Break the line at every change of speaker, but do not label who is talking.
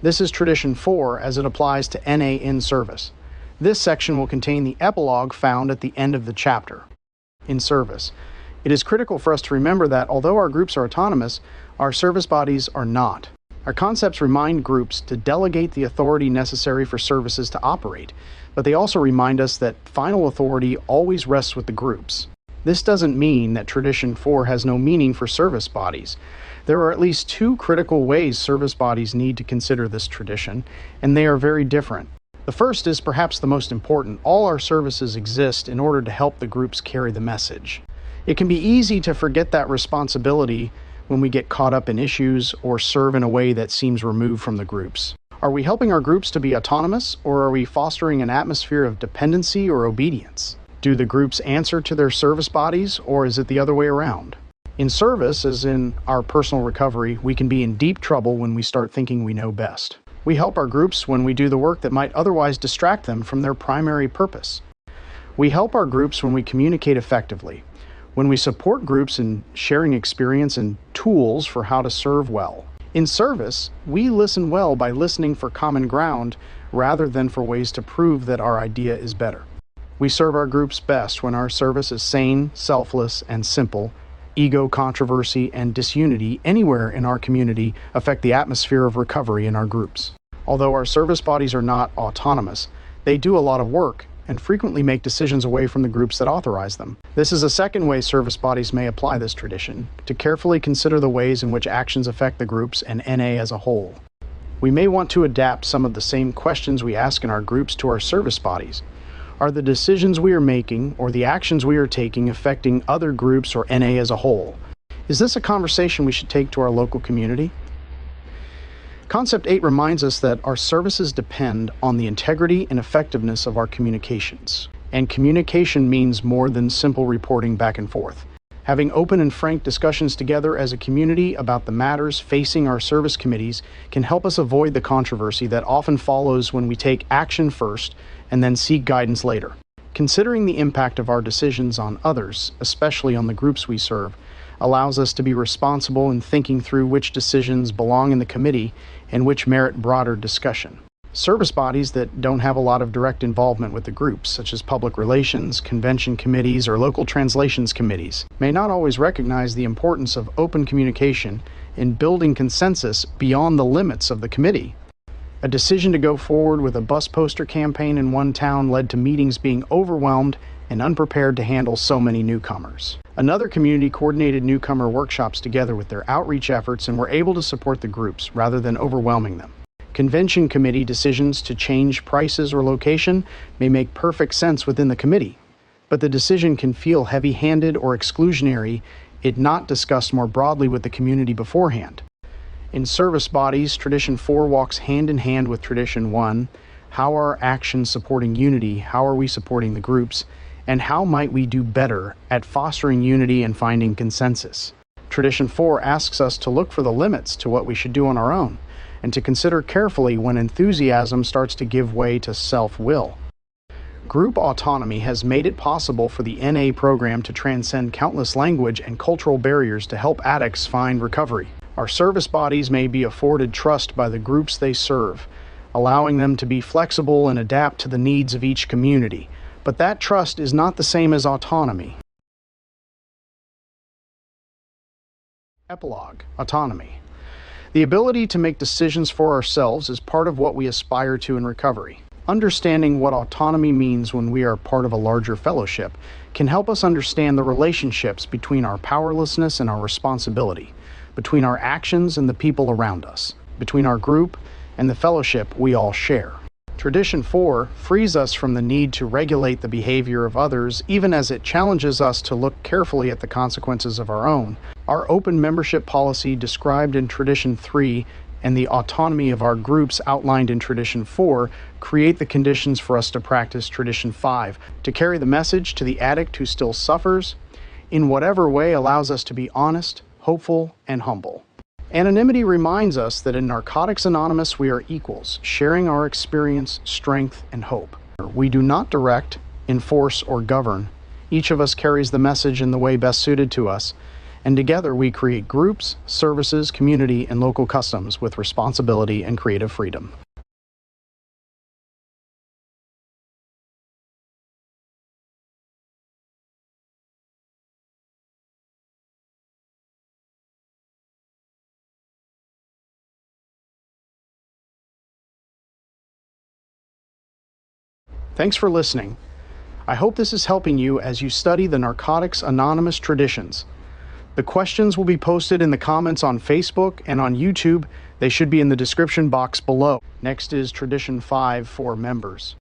This is Tradition 4 as it applies to NA in service. This section will contain the epilogue found at the end of the chapter. In service. It is critical for us to remember that although our groups are autonomous, our service bodies are not. Our concepts remind groups to delegate the authority necessary for services to operate, but they also remind us that final authority always rests with the groups. This doesn't mean that Tradition 4 has no meaning for service bodies. There are at least two critical ways service bodies need to consider this tradition, and they are very different. The first is perhaps the most important. All our services exist in order to help the groups carry the message. It can be easy to forget that responsibility when we get caught up in issues or serve in a way that seems removed from the groups. Are we helping our groups to be autonomous, or are we fostering an atmosphere of dependency or obedience? Do the groups answer to their service bodies, or is it the other way around? In service, as in our personal recovery, we can be in deep trouble when we start thinking we know best. We help our groups when we do the work that might otherwise distract them from their primary purpose. We help our groups when we communicate effectively, when we support groups in sharing experience and tools for how to serve well. In service, we listen well by listening for common ground rather than for ways to prove that our idea is better. We serve our groups best when our service is sane, selfless, and simple. Ego, controversy, and disunity anywhere in our community affect the atmosphere of recovery in our groups. Although our service bodies are not autonomous, they do a lot of work and frequently make decisions away from the groups that authorize them. This is a second way service bodies may apply this tradition, to carefully consider the ways in which actions affect the groups and NA as a whole. We may want to adapt some of the same questions we ask in our groups to our service bodies. Are the decisions we are making or the actions we are taking affecting other groups or NA as a whole? Is this a conversation we should take to our local community? Concept 8 reminds us that our services depend on the integrity and effectiveness of our communications. And communication means more than simple reporting back and forth. Having open and frank discussions together as a community about the matters facing our service committees can help us avoid the controversy that often follows when we take action first and then seek guidance later. Considering the impact of our decisions on others, especially on the groups we serve, allows us to be responsible in thinking through which decisions belong in the committee and which merit broader discussion. Service bodies that don't have a lot of direct involvement with the groups, such as public relations, convention committees, or local translations committees, may not always recognize the importance of open communication in building consensus beyond the limits of the committee. A decision to go forward with a bus poster campaign in one town led to meetings being overwhelmed and unprepared to handle so many newcomers. Another community coordinated newcomer workshops together with their outreach efforts and were able to support the groups rather than overwhelming them. Convention committee decisions to change prices or location may make perfect sense within the committee, but the decision can feel heavy-handed or exclusionary if not discussed more broadly with the community beforehand. In service bodies, Tradition 4 walks hand in hand with Tradition 1. How are actions supporting unity? How are we supporting the groups? And how might we do better at fostering unity and finding consensus? Tradition 4 asks us to look for the limits to what we should do on our own, and to consider carefully when enthusiasm starts to give way to self-will. Group autonomy has made it possible for the NA program to transcend countless language and cultural barriers to help addicts find recovery. Our service bodies may be afforded trust by the groups they serve, allowing them to be flexible and adapt to the needs of each community. But that trust is not the same as autonomy. Epilogue: autonomy. The ability to make decisions for ourselves is part of what we aspire to in recovery. Understanding what autonomy means when we are part of a larger fellowship can help us understand the relationships between our powerlessness and our responsibility, between our actions and the people around us, between our group and the fellowship we all share. Tradition 4 frees us from the need to regulate the behavior of others, even as it challenges us to look carefully at the consequences of our own. Our open membership policy described in Tradition 3 and the autonomy of our groups outlined in Tradition 4 create the conditions for us to practice Tradition 5, to carry the message to the addict who still suffers, in whatever way allows us to be honest, hopeful, and humble. Anonymity reminds us that in Narcotics Anonymous we are equals, sharing our experience, strength, and hope. We do not direct, enforce, or govern. Each of us carries the message in the way best suited to us, and together we create groups, services, community, and local customs with responsibility and creative freedom. Thanks for listening. I hope this is helping you as you study the Narcotics Anonymous traditions. The questions will be posted in the comments on Facebook and on YouTube. They should be in the description box below. Next is Tradition 5 for members.